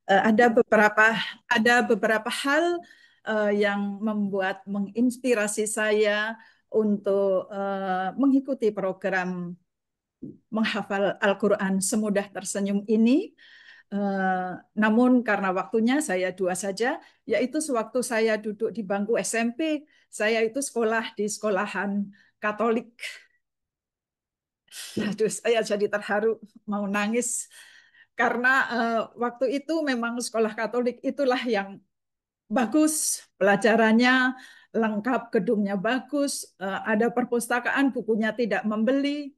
Ada beberapa hal yang menginspirasi saya untuk mengikuti program menghafal Al-Quran semudah tersenyum ini. Namun karena waktunya saya dua saja, yaitu sewaktu saya duduk di bangku SMP, saya itu sekolah di sekolahan Katolik. Aduh, saya jadi terharu, mau nangis. Karena waktu itu memang sekolah Katolik itulah yang bagus, pelajarannya lengkap, gedungnya bagus, ada perpustakaan, bukunya tidak membeli,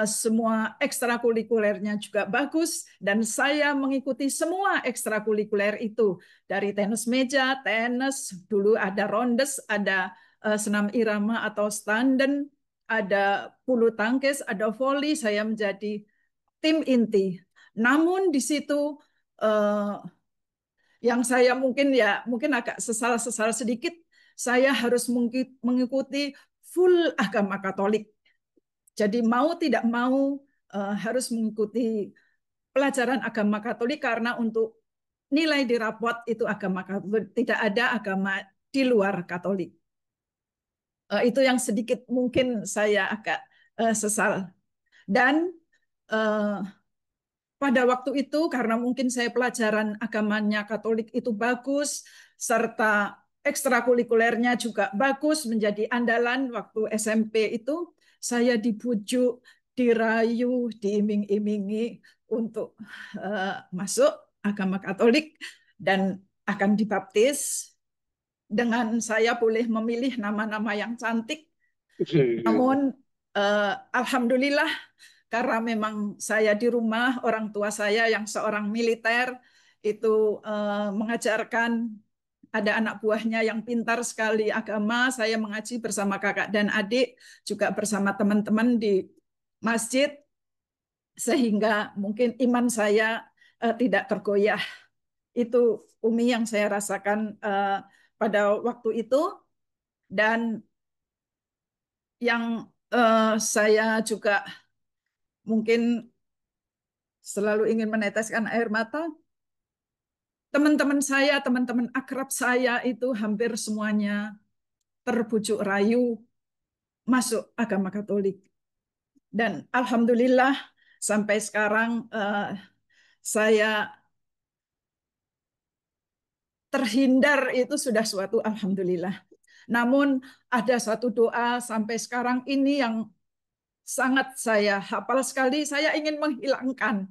semua ekstrakurikulernya juga bagus, dan saya mengikuti semua ekstrakurikuler itu, dari tenis meja, tenis, dulu ada rondes, ada senam irama atau standen, ada bulu tangkis, ada voli, saya menjadi tim inti. Namun di situ eh, yang saya mungkin agak sesal sedikit, saya harus mengikuti full agama Katolik. Jadi mau tidak mau harus mengikuti pelajaran agama Katolik karena untuk nilai di rapot itu agama Katolik, tidak ada agama di luar Katolik. Itu yang sedikit mungkin saya agak sesal. Dan eh, pada waktu itu karena mungkin saya pelajaran agamanya Katolik itu bagus serta ekstrakurikulernya juga bagus menjadi andalan waktu SMP itu, saya dibujuk, dirayu, diiming-imingi untuk masuk agama Katolik dan akan dibaptis dengan saya boleh memilih nama-nama yang cantik. Namun alhamdulillah karena memang saya di rumah, orang tua saya yang seorang militer itu mengajarkan, ada anak buahnya yang pintar sekali agama, saya mengaji bersama kakak dan adik, juga bersama teman-teman di masjid, sehingga mungkin iman saya tidak tergoyah. Itu Umi yang saya rasakan pada waktu itu. Dan yang saya juga mungkin selalu ingin meneteskan air mata, teman-teman saya, teman-teman akrab saya itu hampir semuanya terbujuk rayu masuk agama Katolik. Dan alhamdulillah sampai sekarang saya terhindar, itu sudah suatu alhamdulillah. Namun ada satu doa sampai sekarang ini yang sangat saya hafal sekali, saya ingin menghilangkan,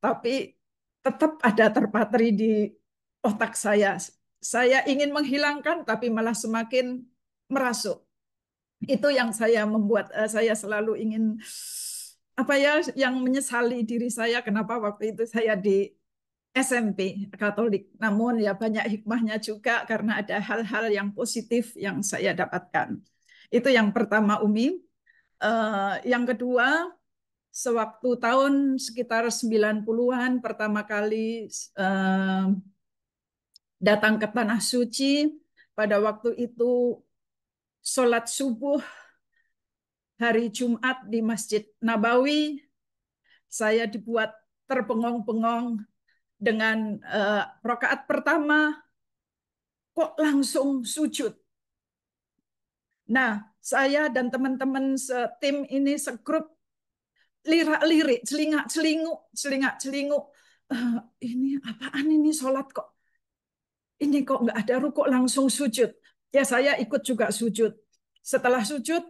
tapi tetap ada terpatri di otak saya. Saya ingin menghilangkan, tapi malah semakin merasuk. Itu yang saya membuat saya selalu ingin apa ya, yang menyesali diri saya kenapa waktu itu saya di SMP Katolik. Namun ya banyak hikmahnya juga karena ada hal-hal yang positif yang saya dapatkan. Itu yang pertama, Umi. Yang kedua, sewaktu tahun sekitar 90-an pertama kali eh, datang ke Tanah Suci, pada waktu itu sholat subuh hari Jumat di Masjid Nabawi, saya dibuat terbengong-bengong dengan rakaat pertama kok langsung sujud. Nah, saya dan teman-teman setim ini, segrup, lirak-lirik, celingak-celinguk, celingak-celinguk. Ini apaan ini sholat kok? Ini kok nggak ada rukuk langsung sujud. Ya saya ikut juga sujud. Setelah sujud,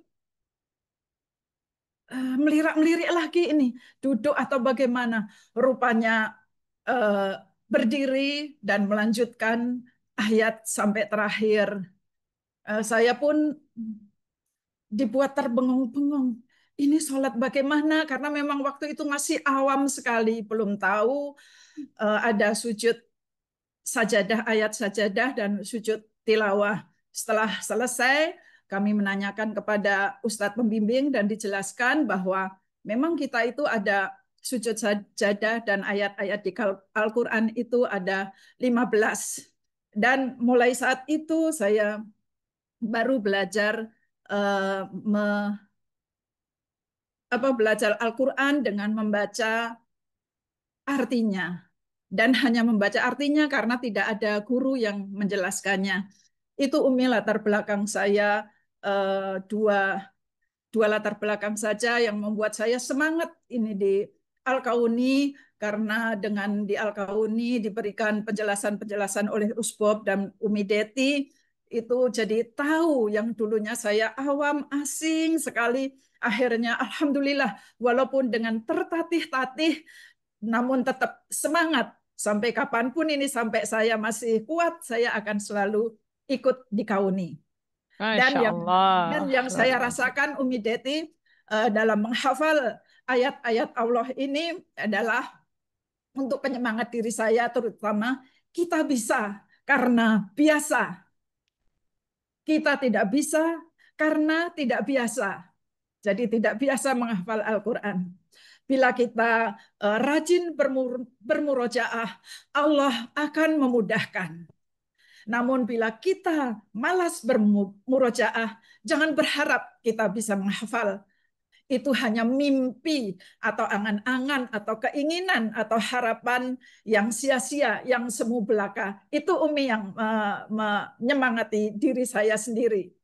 melirik-melirik lagi ini. Duduk atau bagaimana. Rupanya eh, berdiri dan melanjutkan ayat sampai terakhir. Saya pun dibuat terbengong-bengong. Ini sholat bagaimana? Karena memang waktu itu masih awam sekali, belum tahu ada sujud sajadah, ayat sajadah, dan sujud tilawah. Setelah selesai, kami menanyakan kepada Ustadz pembimbing dan dijelaskan bahwa memang kita itu ada sujud sajadah dan ayat-ayat di Al-Quran itu ada 15. Dan mulai saat itu saya baru belajar eh, belajar Al-Quran dengan membaca artinya. dan hanya membaca artinya karena tidak ada guru yang menjelaskannya. Itu Umi latar belakang saya, dua dua latar belakang saja yang membuat saya semangat ini di Al-Kauni, karena dengan di Al-Kauni diberikan penjelasan-penjelasan oleh Usbob dan Umi Deti, itu jadi tahu yang dulunya saya awam, asing sekali. Akhirnya Alhamdulillah, walaupun dengan tertatih-tatih, namun tetap semangat. Sampai kapanpun ini, sampai saya masih kuat, saya akan selalu ikut di Kauni. Dan Masya yang dan Allah, yang luar saya biasa. rasakan Umi Deti, dalam menghafal ayat-ayat Allah ini adalah untuk penyemangat diri saya, terutama kita bisa karena biasa, kita tidak bisa karena tidak biasa. Jadi tidak biasa menghafal Al-Quran. Bila kita rajin bermurojaah, Allah akan memudahkan. Namun bila kita malas bermurojaah, jangan berharap kita bisa menghafal. Itu hanya mimpi atau angan-angan atau keinginan atau harapan yang sia-sia, yang semu belaka. Itu Umi yang menyemangati diri saya sendiri.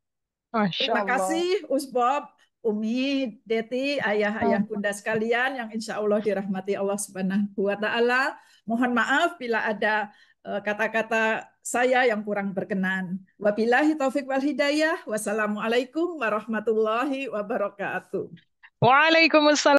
Masya Terima Allah. kasih Usbob, Umi, Deti, ayah-ayah Sama. bunda sekalian yang insya Allah dirahmati Allah Subhanahu wa Ta'ala. Mohon maaf bila ada kata-kata saya yang kurang berkenan. Wabillahi taufik wal hidayah. Wassalamualaikum warahmatullahi wabarakatuh. Waalaikumsalam.